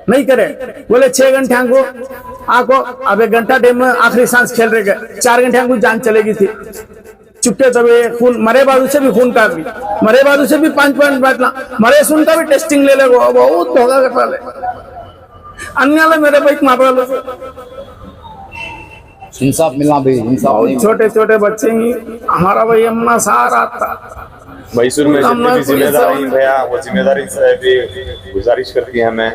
नहीं करे, बोले 6 घंटे को आको, अब 1 घंटा टाइम में आखिरी सांस खेल रहे गए, 4 घंटे को जान चलेगी थी। चुपके तब खून मरे बाजू से भी खून का भी, मरे बाजू से भी 5 पॉइंट बैठना, मरे सुन का भी टेस्टिंग ले ले, बहुत धोखा कर ले अन्य मेरे भाई मार लो। इंसाफ मिलना भी, इंसाफ नहीं। छोटे छोटे बच्चे ही हमारा भाई अम्मा सारा था मैसूर में जितनी भी जिम्मेदारी भैया, वो जिम्मेदारी से भी गुजारिश करती है हमें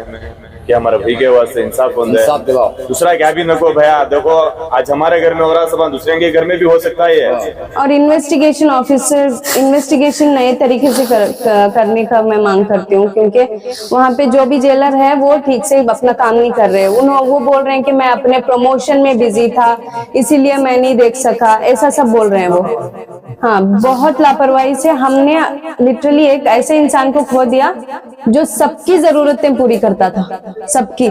कि हमारे भाई के वास्ते इंसाफ बन जाए। इंसाफ दिलाओ, दूसरा क्या भी नको भैया। देखो आज हमारे घर में हो रहा सब दूसरे के घर में भी हो सकता है। और इन्वेस्टिगेशन ऑफिसर इन्वेस्टिगेशन नए तरीके से करने का मैं मांग करती हूँ, क्योंकि वहाँ पे जो भी जेलर है वो ठीक से अपना काम नहीं कर रहे। वो बोल रहे हैं कि मैं अपने प्रमोशन में बिजी था इसीलिए मैं नहीं देख सका, ऐसा सब बोल रहे हैं वो। हाँ, बहुत लापरवाही से हमने लिटरली एक ऐसे इंसान को खो दिया जो सबकी जरूरतें पूरी करता था, सबकी,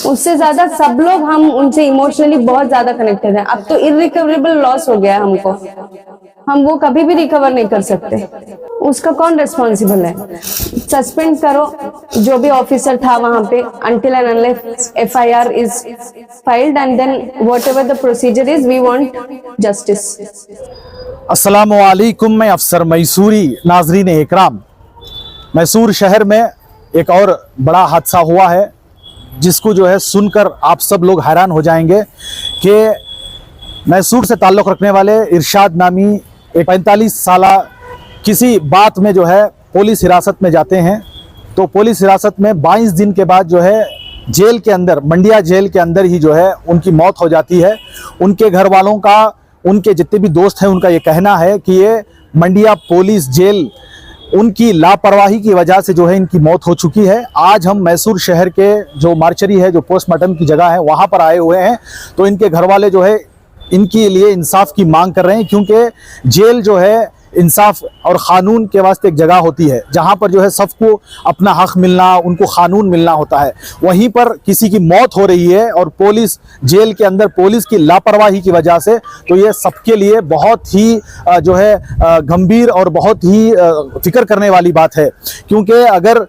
उससे ज्यादा सब लोग हम उनसे इमोशनली बहुत ज्यादा कनेक्टेड हैं। अब तो इरिकवरेबल लॉस हो गया है हमको, हम वो कभी भी रिकवर नहीं कर सकते। उसका कौन रिस्पॉन्सिबल है? सस्पेंड करो जो भी ऑफिसर था वहां पे until and unless FIR is filed and then whatever the procedure is we want justice। अस्सलामु अलैकुम, मैं अफसर मैसूरी। नाजरीन इकराम, मैसूर शहर में एक और बड़ा हादसा हुआ है जिसको जो है सुनकर आप सब लोग हैरान हो जाएंगे कि मैसूर से ताल्लुक़ रखने वाले इरशाद नामी एक 45 साला किसी बात में जो है पुलिस हिरासत में जाते हैं। तो पुलिस हिरासत में 22 दिन के बाद जो है जेल के अंदर, मंडिया जेल के अंदर ही जो है उनकी मौत हो जाती है। उनके घर वालों का, उनके जितने भी दोस्त हैं, उनका ये कहना है कि ये मंडिया पुलिस जेल उनकी लापरवाही की वजह से जो है इनकी मौत हो चुकी है। आज हम मैसूर शहर के जो मार्चरी है, जो पोस्टमार्टम की जगह है, वहाँ पर आए हुए हैं। तो इनके घर वाले जो है इनके लिए इंसाफ की मांग कर रहे हैं, क्योंकि जेल जो है इंसाफ और क़ानून के वास्ते एक जगह होती है जहाँ पर जो है सबको अपना हक़ मिलना, उनको क़ानून मिलना होता है। वहीं पर किसी की मौत हो रही है और पुलिस जेल के अंदर पुलिस की लापरवाही की वजह से, तो ये सबके लिए बहुत ही जो है गंभीर और बहुत ही फिक्र करने वाली बात है। क्योंकि अगर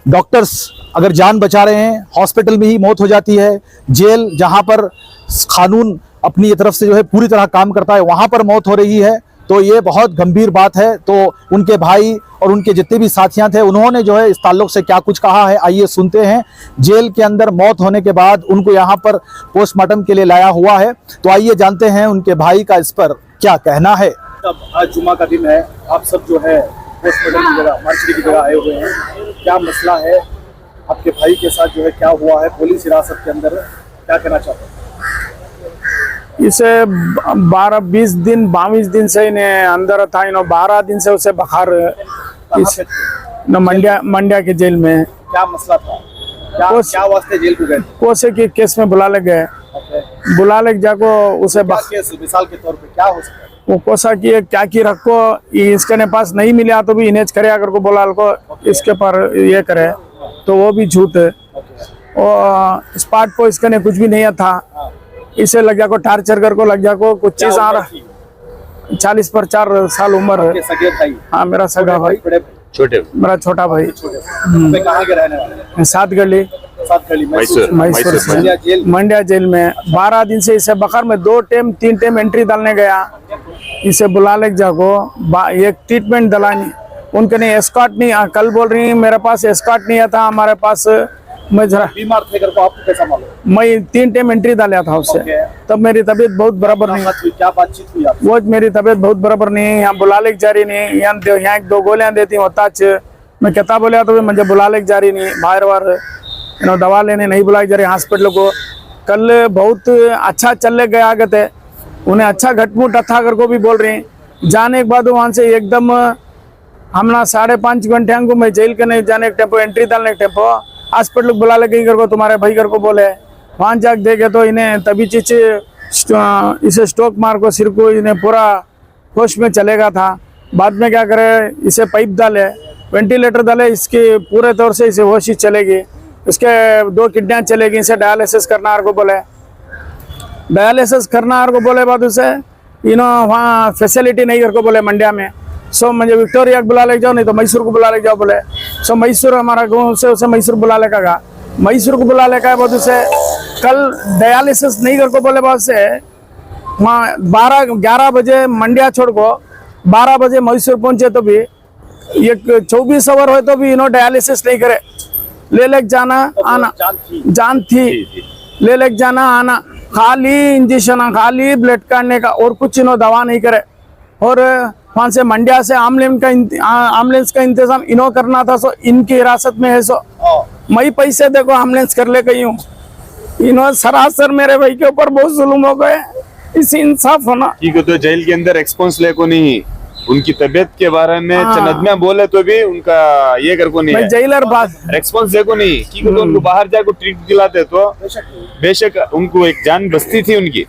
डॉक्टर्स अगर जान बचा रहे हैं, हॉस्पिटल में ही मौत हो जाती है, जेल जहाँ पर क़ानून अपनी तरफ से जो है पूरी तरह काम करता है वहाँ पर मौत हो रही है, तो ये बहुत गंभीर बात है। तो उनके भाई और उनके जितने भी साथियां थे उन्होंने जो है इस ताल्लुक से क्या कुछ कहा है, आइए सुनते हैं। जेल के अंदर मौत होने के बाद उनको यहाँ पर पोस्टमार्टम के लिए लाया हुआ है, तो आइए जानते हैं उनके भाई का इस पर क्या कहना है। आज जुमा का दिन है, आप सब जो है पोस्टमार्टम की जगह, मार्चरी की जगह आए हुए हैं। क्या मसला है आपके भाई के साथ, जो है क्या हुआ है पुलिस हिरासत के अंदर, क्या कहना चाहते हैं? इसे 12-20 दिन 22 दिन से इन्हें अंदर था, 12 दिन से उसे बुखार मंडिया के जेल में। क्या मसला था, क्या वास्ते जेल को गए? कोसे के केस में बुला ले गए, बुला ले जाको उसे मिसाल के तौर पे क्या हो सकता है? वो कोसा की क्या की रखो, इसके पास नहीं मिला तो भी इन्हें करे, अगर को बोला को इसके पर ये करे तो वो भी झूठ है। और स्पॉट को इसके कुछ भी नहीं था, इसे लग जाको टार्चर कर को लग जाको कुछ चीज आ रहा। 40 पर 4 साल उम्र है। हाँ, मेरा सगा भाई, मेरा छोटा भाई। कहाँ के रहने वाले? 7 गली मैसूर मंडिया जेल में। 12 दिन से इसे बखर में 2 टाइम 3 टाइम एंट्री डालने गया, इसे बुला ले जाको एक ट्रीटमेंट दिलानी, उनके ने एस्कॉर्ट नहीं। कल बोल रही मेरे पास एस्कॉर्ट नहीं था, हमारे पास मैं जरा बीमार थे, को आपको कैसा मालूम? मैं 3 टाइम एंट्री डाला था उससे। तब मेरी तबीयत बहुत बराबर नहीं। क्या बातचीत हुई? वो मेरी तबीयत बहुत बराबर नहीं है, यहाँ बुला ले जा रही नहीं, यहाँ 1-2 गोलियां देती होता। मैं कहता बोलिया तो मुझे बुला ले जा रही नहीं, बाहर दवा लेने नहीं बुलाई जा रही हॉस्पिटल को। कल बहुत अच्छा चल गए आगे थे, उन्हें अच्छा घटमुट अच्छा कर को भी बोल रही। जाने के बाद वहाँ से एकदम हमला 5.5 घंटे को मैं जेल के नहीं जाने टेम्पो, एंट्री डालने टेम्पो हॉस्पिटल बुला ले गई, को तुम्हारे भाई घर को बोले। वहाँ जाके देखे तो इन्हें तभी चीज इसे स्ट्रोक मार को सिर को इन्हें पूरा होश में चलेगा था। बाद में क्या करे, इसे पाइप डाले, वेंटिलेटर डाले, इसके पूरे तौर से इसे होश ही चलेगी। इसके 2 किडनियाँ चलेगी, इसे डायलिसिस करना को बोले। डायलिसिस करना को बोले बाद उसे वहाँ फैसिलिटी नहीं कर को बोले मंडिया में। सो मुझे विक्टोरिया को बुला ले जाओ, नहीं तो मैसूर को बुला ले जाओ बोले। सो मैसूर हमारा गाँव से उसे मैसूर बुला ले का। मैसूर को बुला लेकर बहुत उसे कल डायलिसिस नहीं कर को बोले बहुत से वहाँ 11 बजे मंडिया छोड़ को 12 बजे मैसूर पहुंचे तो भी एक 24 आवर हो तो भी इन्होंने डायलिसिस नहीं करे, ले लेके जाना आना, जान थी ले लेके जाना आना, खाली इंजेक्शन खाली ब्लड काटने का और कुछ इन्होंने दवा नहीं करे। और वहां से मंडिया से एम्बुलेंस का इंतजाम इन्हों करना था, सो इनकी हिरासत में है। सो मैं पैसे देखो एम्बुलेंस कर ले गई हूँ, इन्होंने सरासर मेरे भाई के ऊपर बहुत जुल्म हो गए, इसी इंसाफ होना। ठीक है, तो जेल के अंदर एक्सपोंस ले को नहीं, उनकी तबीयत के बारे में चंद में बोले तो भी उनका ये कर को नहीं है, जेलर बात रेस्पॉन्स देखो नहीं कि तो उनको बाहर जाकर ट्रीट दिलाते तो बेशक उनको एक जान बचती थी उनकी।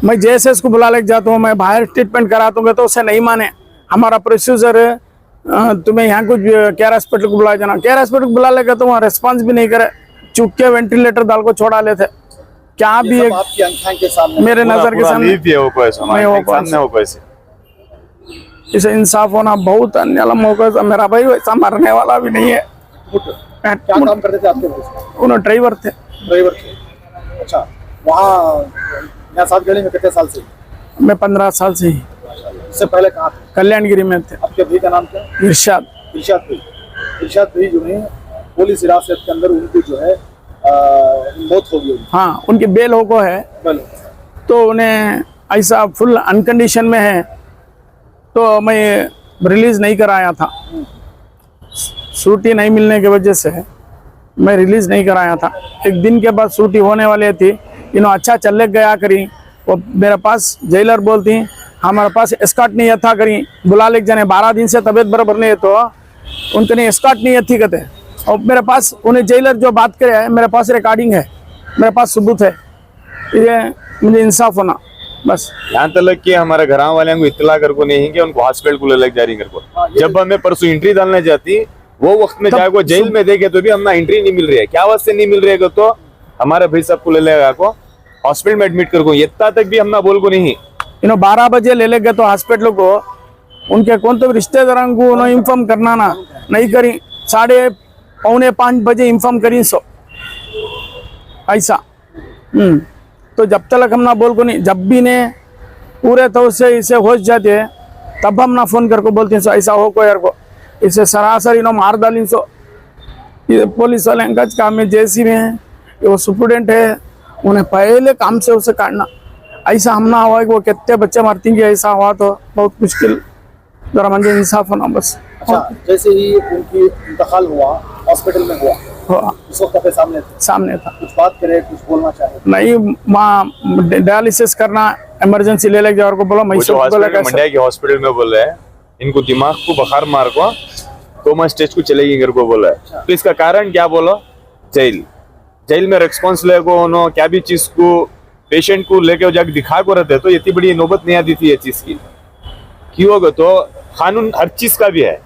मैं जैसे इसको बुला लेके जाता हूँ, मैं बाहर ट्रीटमेंट कराता हूँ तो उसे नहीं माने, हमारा प्रोसीजर तुम्हें यहाँ कुछ केयर हॉस्पिटल को बुला जाना, केयर हॉस्पिटल को बुला लेगा तो वहाँ रेस्पॉन्स भी नहीं करे, चुप के वेंटिलेटर डाल को छोड़ा लेते। क्या भी एक आपकी आंखों के सामने मेरे नजर के सामने वो पैसे इसे इंसाफ होना बहुत अन्याय मौका। मेरा भाई वैसा मरने वाला भी नहीं है। क्या काम करते थे आपके दोस्त? उन्होंने ड्राइवर थे। ड्राइवर थे। अच्छा, वहाँ यहाँ सात गली में कितने साल से? मैं 15 साल से ही। इससे पहले कहाँ थे? कल्याणगिरी में थे। आपके भाई का नाम क्या? इरशाद। इरशाद भाई। इरशाद भाई जो है पुलिस हिरासत के अंदर उनको जो है मौत हो गई। हाँ, उनकी बेल हो को है तो उन्हें ऐसा फुल अनकंडीशन में है तो मैं रिलीज नहीं कराया था, छुट्टी नहीं मिलने की वजह से मैं रिलीज नहीं कराया था। एक दिन के बाद छुट्टी होने वाली थी, इन्हों अच्छा चल गया करी, वो मेरे पास जेलर बोलती हमारे पास एस्कॉर्ट नहीं था करी, बुला ले जाने 12 दिन से तबीयत बराबर नहीं है तो उनके नहीं एस्कॉर्ट नहीं थी कहते। और मेरे पास उन्हें जेलर जो बात करे है, मेरे पास रिकॉर्डिंग है, मेरे पास सबूत है, ये मुझे इंसाफ होना बस। यहाँ तक कि हमारे घर वाले को इत्तला कर को नहीं कि उनको हॉस्पिटल को ले जारी कर को, जब हमें परसों एंट्री डालने जाती वो वक्त में जाए जेल में देखे तो भी हमें एंट्री नहीं मिल रही है। क्या वास्ते नहीं मिल रही है तो हमारे भाई साहब को ले लेगा को हॉस्पिटल में एडमिट कर को, इतना तक भी हम ना बोल को नहीं। 12 बजे ले ले गए तो हॉस्पिटल को, उनके कौन तो रिश्तेदारों को इन्फॉर्म करना ना नहीं करी, 4:45 बजे इन्फॉर्म करी सो ऐसा। तो जब तक हम ना बोल को नहीं, जब भी ने पूरे तो उससे इसे होश जाते तब हम ना फोन करके बोलते हैं सो ऐसा हो को यार को, इसे सरासर इन्हों मार डाली सो। ये पुलिस वाले का काम में जैसी में है, वो स्टूडेंट है, उन्हें पहले काम से उसे काटना, ऐसा हम ना हुआ कि वो कितने बच्चे मरती हैं, ऐसा हुआ तो बहुत मुश्किल, जरा मुझे इंसाफ होना बस। अच्छा, जैसे ही उनकी इंतकाल हुआ हॉस्पिटल में हुआ उस वक्त आपके सामने था, कुछ बात करे, कुछ बोलना चाहे? नहीं, वहाँ डायलिसिस करना इमरजेंसी ले लेके जाओ को बोला, मंडिया के हॉस्पिटल में बोल रहे हैं इनको दिमाग को बुखार मार को कोमा स्टेज को चलेगी घर को बोला है। तो इसका कारण क्या बोलो? जेल में रेस्पॉन्स ले को उन्होंने क्या भी चीज को पेशेंट को लेके जाके दिखा को रहते तो इतनी बड़ी नौबत नहीं आती थी ये चीज की। क्यों होगा तो कानून हर चीज का भी है,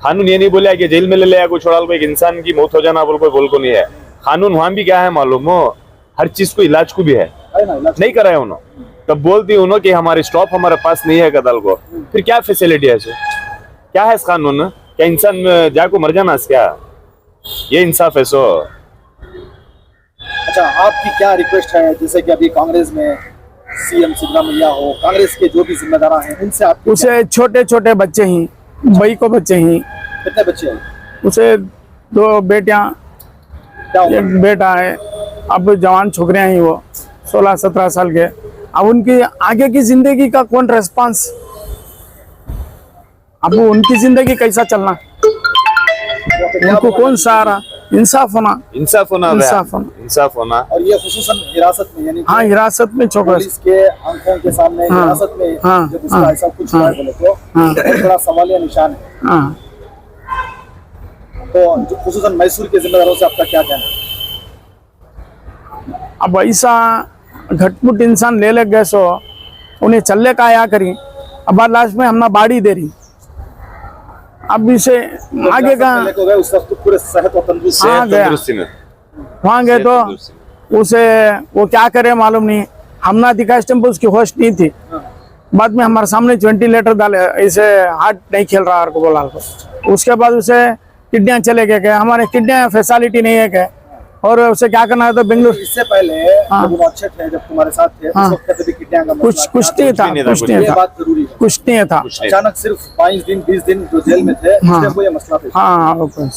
कानून ये नहीं बोला कि जेल में ले लिया को छोड़ा को एक इंसान की मौत हो जाना बोल को नहीं है। कानून वहां भी क्या है मालूम हो, हर चीज को इलाज को भी है, नहीं कराया उन्होंने। तब बोलती उन्होंने कि हमारी स्टॉप हमारे पास नहीं है कदल को, फिर क्या फैसिलिटी है क्या है इस कानून? क्या इंसान जाको मर जाना क्या? ये इंसाफ है सो। अच्छा, आपकी क्या रिक्वेस्ट है? जैसे कि अभी कांग्रेस में सीएम सिद्धरामैया हो, कांग्रेस के जो भी जिम्मेदार हैं उनसे आप उसे छोटे छोटे बच्चे ही, भाई को बच्चे ही, कितने बच्चे हैं उसे? 2 बेटियां, एक बेटा है, अब जवान छोकरियां ही, वो 16-17 साल के। अब उनकी आगे की जिंदगी का कौन रेस्पॉन्स, अब उनकी जिंदगी कैसा चलना, उनको कौन सहारा? इंसाफ होना, इंसाफ होना, इंसाफ होना, इंसाफ होना। और ये खुसूसन हिरासत में, यानी हाँ, हिरासत में छोकरा पुलिस के आंखों के सामने हिरासत में जब उसका ऐसा कुछ हुआ है बोले तो बहुत बड़ा सवालिया निशान है। तो खुसूसन मैसूर के जिम्मेदारों से आपका क्या कहना है? अब ऐसा घटमुट इंसान ले ले गए सो उन्हें चलने का आया करी, अब बाद लास्ट में हमने बाड़ी दे रही। अब इसे आगे का उस वक्त पूरे सेहत और तंदुरुस्ती में वहाँ गए तो उसे वो क्या करे मालूम नहीं, हमने दिखा इस टाइम पर उसकी होश नहीं थी। बाद में हमारे सामने वेंटिलेटर डाले, इसे हार्ट नहीं खेल रहा को बोला, उसके बाद उसे किडनियाँ चले गए क्या, हमारे किडनियाँ फैसिलिटी नहीं है क्या, और उसे क्या करना है तो बेंगलुरु इससे पहले जब वो अच्छे थे, जब तुम्हारे साथ थे, उस वक्त कभी किडनियाँ का कुछ मसला कुछ क्या नहीं था, नहीं था, कुछ कुछ नहीं ये था, बात जरूरी है। कुछ नहीं था। अचानक सिर्फ 22 दिन 20 दिन जो जेल में थे, इसलिए कोई मसला था। हाँ ओके।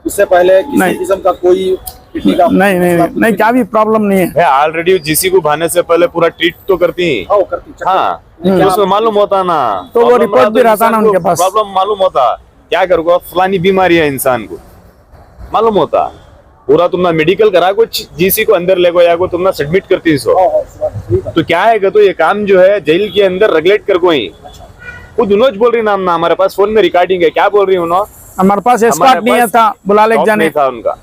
उससे पहले किसी नहीं। किस्म का कोई किडनी का नहीं नहीं मसला नहीं, क्या भी प्रॉब्लम नहीं है। है ऑलरेडी जीसी को भाने से पहले पूरा ट्रीट तो करती। हाँ, वो करती चक्कर। हाँ, क्या उसमें मालूम होता ना, तो वो प्रॉब्लम रिपोर्ट रहा भी रहता ना इंसान को उनके पास। प्रॉब्लम मालूम होता, क्या करोगे फलानी बीमारी है, इंसान को मालूम होता पूरा। तुमने मेडिकल करा को जीसी को अंदर ले गो या को तुमने सबमिट करती सो, हाँ, सही बात। तो क्या है कि तो ये काम जो है जेल के अंदर रेगुलेट कर कोई खुद उन्होंने बोल रही नाम ना, हमारे पास फोन में रिकॉर्डिंग है, क्या बोल रही उन्होंने, हमारे पास एस्कॉर्ट नहीं है था, बुला ले स्टॉप जाने नहीं था उनका,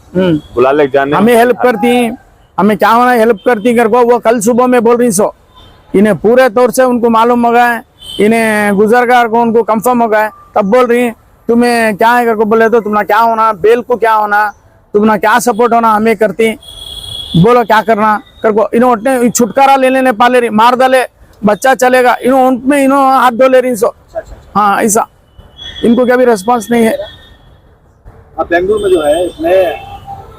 बुला ले जाने हमें हेल्प करती, हमें क्या होना हेल्प करती कर को। वो कल सुबह में बोल रही सो, इन्हें पूरे तौर से उनको मालूम हो गया, इन्हें गुजरगार को उनको कंफर्म हो गया, तब बोल रही तुम्हें क्या है कर को। बोले तो तुम्हारा क्या होना, बेल को क्या होना, तुम्हारा क्या सपोर्ट होना, हमें करती, बोलो क्या करना कर को। इन्होंने छुटकारा ले लेने पाले रही, मार डाले बच्चा चलेगा, इन्होंने हाथ धो ले रही सो। हाँ ऐसा, इनको क्या भी रेस्पॉन्स नहीं है। अब बेंगलुरु में जो है इसमें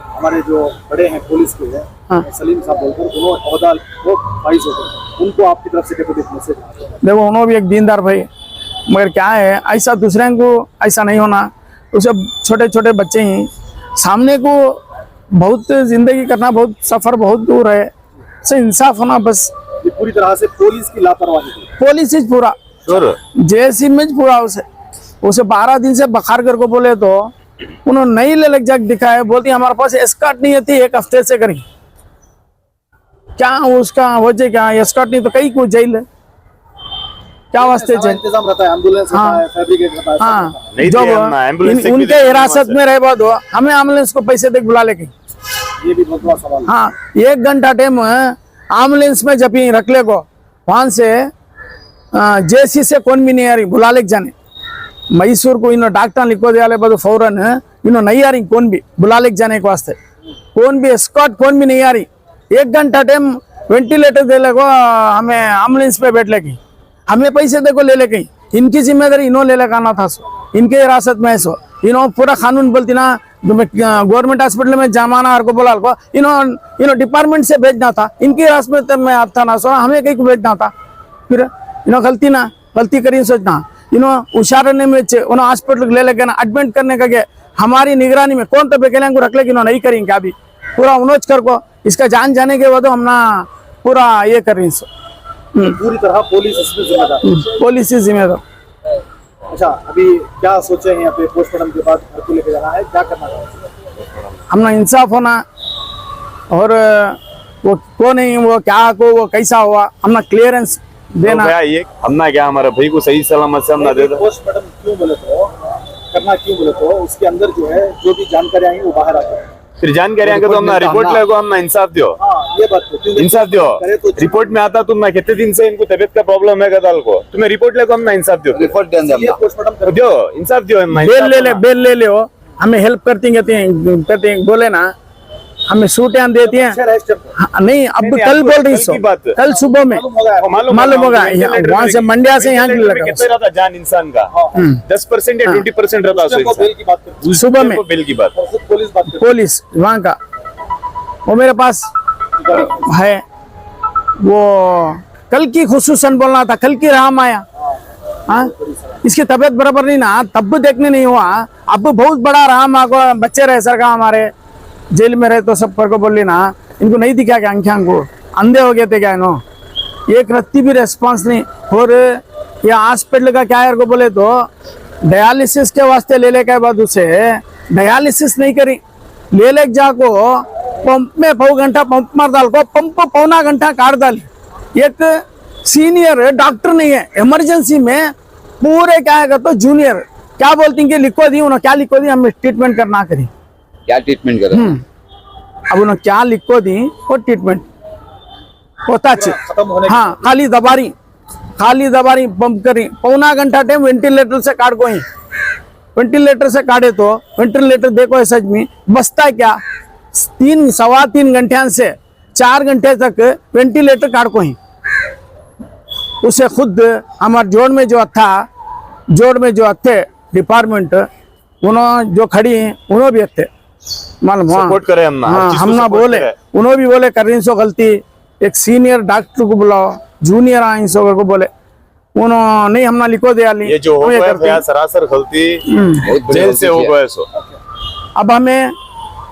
हमारे जो बड़े हैं पुलिस के हैं, हाँ। सलीम साहब बोलकर दोनों ओहदा वो वाइस होते, उनको आपकी तरफ से डेपुटी मैसेज आता है। देखो उन्होंने भी एक दीनदार भाई, मगर क्या है ऐसा दूसरे को ऐसा नहीं होना। उसे छोटे छोटे बच्चे ही सामने को बहुत जिंदगी करना, बहुत सफर बहुत दूर है, से इंसाफ होना बस। ये पूरी तरह से पुलिस की लापरवाही थी। पुलिस ही पूरा श्योर जैसी में पूरा उसे 12 दिन से बुखार कर को बोले तो उन्होंने नहीं ले लग जाके दिखाया, बोलती हमारे पास एस्कॉर्ट नहीं थी, एक हफ्ते से करी क्या उसका वजह क्या, एस्कॉर्ट नहीं तो कहीं को जेल है, क्या वास्ते सारा जेल। इंतजाम रहता है, एम्बुलेंस रहता हाँ। है, फैब्रिकेट रहता है, सब हाँ रहता है। नहीं जब दिया हमने, एम्बुलेंस से भी उनके देखने हिरासत में में रहे बाद हमें एम्बुलेंस को पैसे दे बुला लेके। ये भी बहुत बड़ा सवाल है। हाँ 1 घंटा टाइम एम्बुलेंस में जब रख ले को, वहां से जेसी से कौन भी नहीं आ रही बुला ले जाने। मैसूर को इन्होंने डॉक्टर लिखो दिया बाद फौरन इन्होंने नहीं आ रही कौन भी बुला ले जाने के वास्ते, कौन भी एस्कॉर्ट कौन भी नहीं आ रही। 1 घंटा टाइम वेंटिलेटर दे लेको, हमें एम्बुलेंस पे बैठ लेगी, हमें पैसे देखो ले लेके। इनकी जिम्मेदारी इन्हों ले लेकर आना था सो, इनके हिरासत में है सो। इन्हों पूरा कानून बोलती ना गवर्नमेंट हॉस्पिटल में जमाना को बोला को, इन्हों डिपार्टमेंट से भेजना था, इनकी हिरासत में आता ना सो, हमें कहीं को भेजना था। फिर इन्हों गलती करी सोचना, इन्हों उशारने में उन्होंने हॉस्पिटल ले लेके ना एडमिट करने का के हमारी निगरानी में कौन तो बेकेलियां को रख ले, इन्होंने नहीं करेंगे अभी पूरा उन्होंने कर को। इसका जान जाने के बाद हम ना पूरा ये कर रही सो। पूरी तरह पुलिस इसमें जिम्मेदार है। पुलिस ही जिम्मेदार। अच्छा, अभी क्या सोचे हैं? यहाँ पे पोस्टमार्टम के बाद घर को लेके जाना है, क्या करना है? हमने इंसाफ होना, और वो कौन है वो क्या को वो कैसा हुआ हमने क्लियरेंस देना। भैया ये हमना क्या हमारे भाई को सही सलामत से हमना दे दो। पोस्टमार्टम क्यों बोले तो करना, क्यों बोले तो उसके अंदर जो है जो भी जानकारी आएंगी वो बाहर आती है। फिर जानकारी आएंगे तो हमना रिपोर्ट लगो, हमना इंसाफ दियो, हाँ, ये बात तो क्योंकि इंसाफ दियो। करे तो रिपोर्ट में आता तुम ना कितने दिन से इनको तबीयत का प्रॉब्लम है गदाल को, तुम्हें रिपोर्ट लगो, हमना इंसाफ दियो, रिपोर्ट दे ये पोस्टमार्टम कर दियो इंसाफ दियो। हमना बेल इंसाफ ले ले, होना। बेल ले ले हो, हमें हेल्प करती हैं बोले ना, हमें सूटियां देती हैं। अच्छा रहे इस टाइम पे। हाँ, नहीं अब नहीं, कल आपको बोल रही कल सो, की बात है। कल सुबह में मालूम होगा मालूम होगा, वेंटिलेटर वहाँ से में मंडिया से यहाँ वेंटिलेटर में लगा कितना रहता जान इंसान का, 10% या 20% रहता उस टाइम को बेल की बात करते हैं। सुबह में बिल की बात। और खुद पुलिस बात करती पुलिस वहाँ का वो मेरे पास है, वो कल की खुसूसन बोलना था, कल की राम आया। हाँ इसकी तबीयत बराबर नहीं ना, तब देखने नहीं हुआ, अब बहुत बड़ा राम आगो बच्चे रहे सर का हमारे जेल में रहे तो सब पर को बोली ना, इनको नहीं दिखा क्या आंखें को अंधे हो गए थे क्या इन्हों, एक रत्ती भी रेस्पॉन्स नहीं। और ये हॉस्पिटल का क्या है को बोले तो डायलिसिस के वास्ते ले ले के बाद उसे डायलिसिस नहीं करी, ले ले जाको पंप में पौ घंटा पंप मार डाल को, पंप पौना घंटा काट डाली। एक सीनियर डॉक्टर नहीं है, इमरजेंसी में पूरे क्या है तो जूनियर क्या बोलती हैं कि लिखो दी, उन्होंने क्या लिखो दी, हम ट्रीटमेंट करना करी। क्या ट्रीटमेंट कर रहे हैं? अब उन्होंने क्या लिखो दी वो ट्रीटमेंट होता खत्म होने हाँ, खाली दबारी पंप करी, पौना घंटा टाइम वेंटिलेटर से काट को ही, वेंटिलेटर से काटे तो वेंटिलेटर देखो है सच में बसता है क्या, 3-3.25 घंटे से 4 घंटे तक वेंटिलेटर काट को ही। उसे खुद हमारे जोड़ में जो थे डिपार्टमेंट उन्होंने जो खड़ी हैं उन्होंने भी थे मालूम सपोर्ट करे हम ना, हर हाँ चीज को हम ना support बोले करे। उन्होंने भी बोले कर रही सो गलती एक सीनियर डॉक्टर को बुलाओ जूनियर आई सो को बोले उन्होंने नहीं हमने लिखो दिया ये जो हो गया भैया सरासर गलती बहुत बड़ी जेल से हो गलती किया। गए सो अब हमें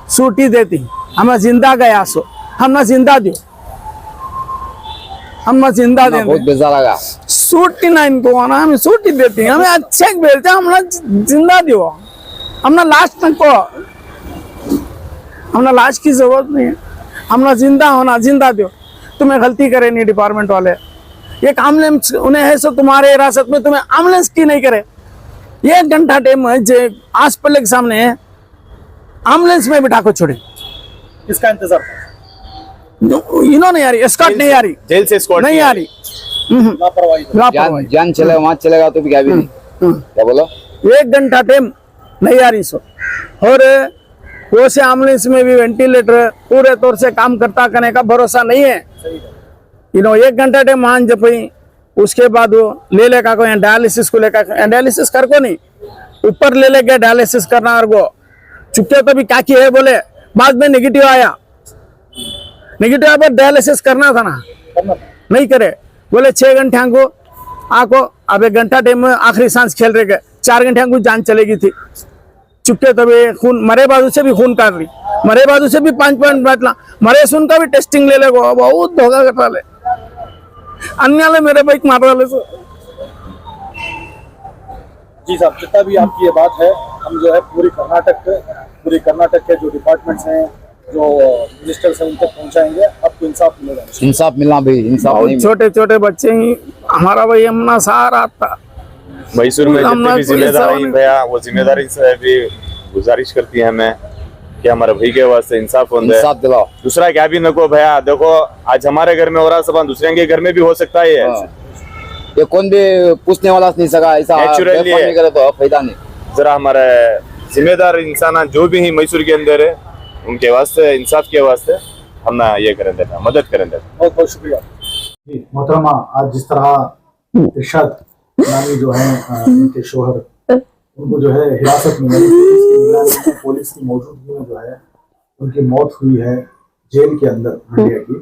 छुट्टी देती हमें जिंदा गया सो हमने जिंदा दियो हम जिंदा ना, दे बहुत बेजार लगा। छुट्टी ना इनको आना हमें छुट्टी देती हमें अच्छे भेजते हमने जिंदा दियो हमने लास्ट तक को हमने लास्ट की जरूरत नहीं है हमने जिंदा होना जिंदा दियो तुम्हें गलती करे नहीं डिपार्टमेंट वाले एक एम्बुलेंस उन्हें है सो तुम्हारे हिरासत में तुम्हें एम्बुलेंस की नहीं करे 1 घंटा टाइम है जे हॉस्पिटल के सामने एम्बुलेंस में बिठा को छोड़े किसका इंतजार था? इन्होंने आ रही एस्कॉर्ट नहीं आ रही जेल से escort नहीं आ रही लापरवाही था। लापरवाही जान चलेगा वहां चलेगा तो भी क्या भी नहीं। क्या बोलो 1 घंटा टाइम नहीं आ रही सो और वो से एम्बुलेंस में भी वेंटिलेटर पूरे तौर से काम करता करने का भरोसा नहीं है इन्हों 1 घंटा टाइम मान जब उसके बाद वो ले लेगा को डायलिसिस को लेकर डायलिसिस कर को नहीं ऊपर ले लेके डायलिसिस करना और वो चुपके तो भी क्या की है बोले बाद में नेगेटिव आया नेगेटिव आया पर डायलिसिस करना था ना करना था। नहीं करे बोले 6 घंटे को आको अब 1 घंटा टाइम में आखिरी सांस खेल रहे 4 घंटे को जान चलेगी थी चुपके तभी खून मरे बाजू से भी खून काट रही मरे बाजू से भी 5 पॉइंट बैठला मरे सुन का भी टेस्टिंग ले ले बहुत धोखा करता ले अन्य ले मेरे बाइक मार रहा ले सो जी साहब जितना भी आपकी ये बात है हम जो है पूरी कर्नाटक के जो डिपार्टमेंट्स हैं जो मिनिस्टर्स हैं उन तक पहुंचाएंगे आपको इंसाफ मिलेगा। इंसाफ मिलना भी इंसाफ नहीं मिला। छोटे छोटे बच्चे ही हमारा भाई हमना सहारा था मैसूर में जितनी भी कोई जिम्मेदारी सवाल भैया वो जिम्मेदारी से भी गुजारिश करती है हमें कि हमारे भाई के वास्ते इंसाफ होता है। इंसाफ दिलाओ। दूसरा क्या भी नको भैया देखो आज हमारे घर में हो रहा सब दूसरे के घर में भी हो सकता है हाँ। ये कौन भी पूछने वाला नहीं सका ऐसा Naturally बेफामी है। करे तो फायदा नहीं। जरा हमारे जिम्मेदार इंसान जो भी है मैसूर के अंदर है उनके वास्ते इंसाफ के वास्ते हम ना ये करें देना मदद करें देना। बहुत बहुत शुक्रिया। जी मोहतरमा आज जिस तरह इरशाद नामी जो है इनके शोहर उनको जो है हिरासत में पुलिस की मौजूदगी में जो है उनकी मौत हुई है जेल के अंदर इंडिया की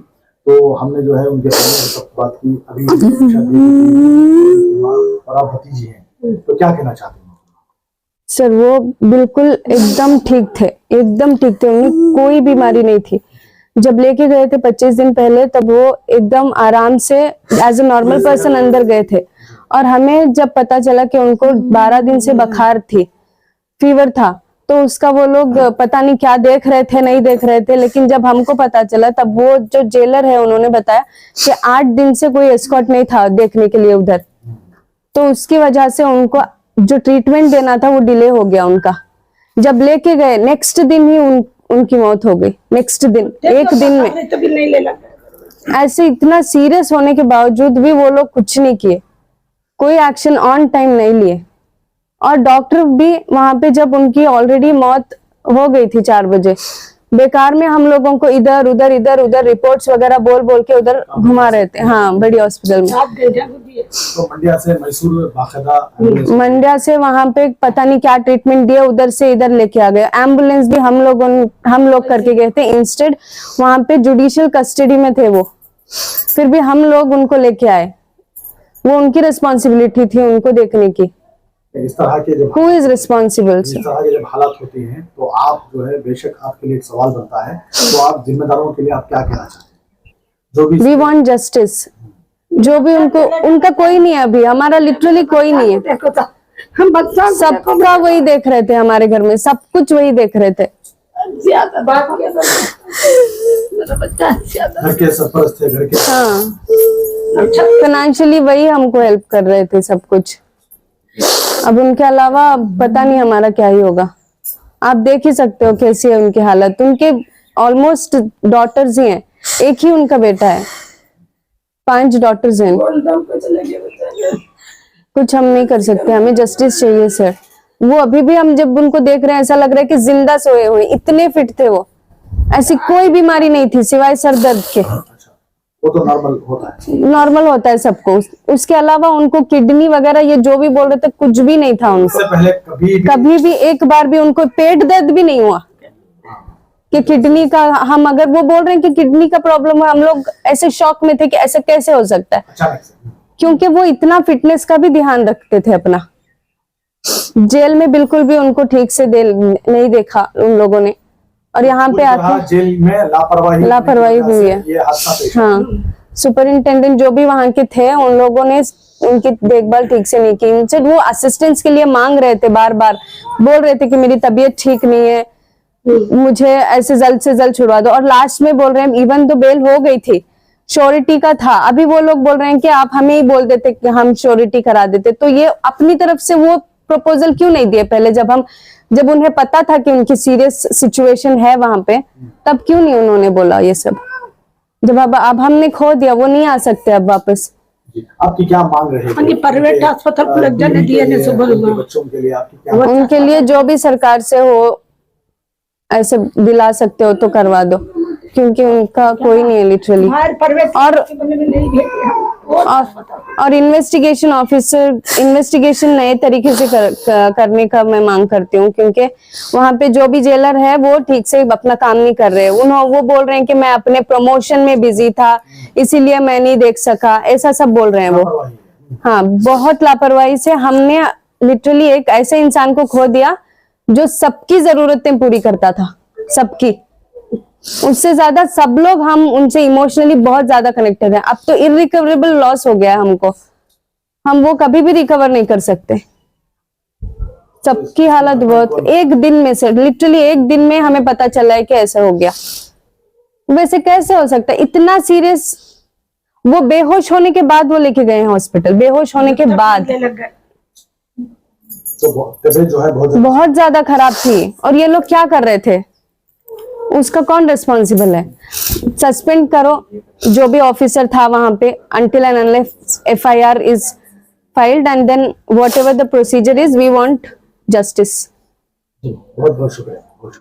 तो हमने जो है उनके बारे में सब बात की अभी और आप भतीजी हैं तो क्या कहना चाहते हैं? सर वो बिल्कुल एकदम ठीक थे उन्हें कोई बीमारी नहीं थी जब लेके गए थे 25 दिन पहले तब वो एकदम आराम से एज ए नॉर्मल पर्सन अंदर गए थे और हमें जब पता चला कि उनको 12 दिन से बुखार थी फीवर था तो उसका वो लोग पता नहीं क्या देख रहे थे नहीं देख रहे थे लेकिन जब हमको पता चला तब वो जो जेलर है उन्होंने बताया कि 8 दिन से कोई एस्कॉर्ट नहीं था देखने के लिए उधर तो उसकी वजह से उनको जो ट्रीटमेंट देना था वो डिले हो गया उनका जब लेके गए नेक्स्ट दिन ही उनकी मौत हो गई नेक्स्ट दिन एक दिन में ऐसे इतना सीरियस होने के बावजूद भी वो लोग कुछ नहीं किए कोई एक्शन ऑन टाइम नहीं लिए और डॉक्टर भी वहां पे जब उनकी ऑलरेडी मौत हो गई थी 4 बजे बेकार में हम लोगों को इधर उधर रिपोर्ट्स वगैरह बोल के उधर घुमा रहे थे हाँ बड़ी हॉस्पिटल में तो मंड्या से मैसूर बाकायदा मंड्या से वहां पे पता नहीं क्या ट्रीटमेंट दिया उधर से इधर लेके आ गए एम्बुलेंस भी हम लोग करके गए थे इंस्टेड वहां पे जुडिशियल कस्टडी में थे वो फिर भी हम लोग उनको लेके आए वो उनकी रिस्पॉन्सिबिलिटी थी उनको देखने की इस तरह के जब हु इज रिस्पॉन्सिबल इस तरह के जब हालात होते हैं तो आप जो है बेशक आपके लिए एक सवाल बनता है तो आप जिम्मेदारों के लिए आप क्या कहना चाहते हैं जो भी वी वांट जस्टिस जो भी उनका कोई नहीं है अभी हमारा लिटरली कोई नहीं है सबका वही देख रहे थे हमारे घर में सब कुछ वही देख रहे थे घर के सरपरस्त थे घर के हाँ फाइनेंशियली वही हमको हेल्प कर रहे थे सब कुछ अब उनके अलावा पता नहीं हमारा क्या ही होगा आप देख ही सकते हो कैसी है उनकी हालत उनके ऑलमोस्ट डॉटर्स ही हैं एक ही उनका बेटा है 5 डॉटर्स हैं कुछ हम नहीं कर सकते हमें जस्टिस चाहिए सर वो अभी भी हम जब उनको देख रहे हैं ऐसा लग रहा है कि जिंदा सोए हुए इतने फिट थे वो ऐसी कोई बीमारी नहीं थी सिवाय सर दर्द के वो तो नॉर्मल होता है। नॉर्मल होता है सबको। उसके अलावा उनको किडनी वगैरह ये जो भी बोल रहे थे कुछ भी नहीं था उनको। इससे पहले कभी भी एक बार भी उनको पेट दर्द भी नहीं हुआ कि किडनी का। हम अगर वो बोल रहे हैं कि किडनी का प्रॉब्लम है, हम लोग ऐसे शॉक में थे कि ऐसा कैसे हो सकता है, अचानक से। क्योंकि वो इतना फिटनेस का भी ध्यान रखते थे अपना। जेल में बिल्कुल भी उनको ठीक से नहीं देखा उन लोगों ने, और यहाँ पे आके जेल में लापरवाही हुई है। ये हादसा पेश आया। हाँ, सुपरिंटेंडेंट जो भी वहां के थे उन लोगों ने उनकी देखभाल ठीक से नहीं की। उनसे वो असिस्टेंस के लिए मांग रहे थे, बार बार बोल रहे थे कि मेरी तबीयत ठीक नहीं है, मुझे ऐसे जल्द से जल्द छुड़वा दो। और लास्ट में बोल रहे हैं इवन तो बेल हो गई थी, श्योरिटी का था, अभी वो लोग बोल रहे हैं कि आप हमें ही बोल देते कि हम श्योरिटी करा देते। तो ये अपनी तरफ से वो प्रपोजल क्यों नहीं दिए पहले, जब उन्हें पता था कि उनकी सीरियस सिचुएशन है वहां पे, तब क्यों नहीं उन्होंने बोला ये सब। जब अब हमने खो दिया, वो नहीं आ सकते अब वापस। आपकी क्या मांग रहेगी? प्राइवेट अस्पताल को लग जाने दिया ने सुबह बच्चों के लिए आपकी क्या उनके लिए जो भी सरकार से हो ऐसे दिला सकते हो तो करवा दो, क्योंकि उनका कोई नहीं है लिटरली। और इन्वेस्टिगेशन ऑफिसर इन्वेस्टिगेशन नए तरीके से करने का मैं मांग करती हूँ, क्योंकि वहाँ पे जो भी जेलर है वो ठीक से अपना काम नहीं कर रहे। वो बोल रहे हैं कि मैं अपने प्रमोशन में बिजी था इसीलिए मैं नहीं देख सका, ऐसा सब बोल रहे हैं वो। हाँ, बहुत लापरवाही से हमने लिटरली एक ऐसे इंसान को खो दिया जो सबकी जरूरतें पूरी करता था, सबकी। उससे ज्यादा सब लोग हम उनसे इमोशनली बहुत ज्यादा कनेक्टेड हैं। अब तो इरिकवरेबल लॉस हो गया है हमको, हम वो कभी भी रिकवर नहीं कर सकते। सबकी हालत बहुत, एक दिन में से लिटरली एक दिन में हमें पता चला है कि ऐसा हो गया। वैसे कैसे हो सकता है इतना सीरियस? वो बेहोश होने के बाद वो लेके गए हैं हॉस्पिटल, बेहोश होने के बाद। तो तबीयत जो है बहुत ज्यादा खराब थी। और ये लोग क्या कर रहे थे, उसका कौन रिस्पॉन्सिबल है? सस्पेंड करो जो भी ऑफिसर था वहां पे, until and unless FIR is filed, and then whatever the procedure is, we want justice. बहुत बहुत शुक्रिया।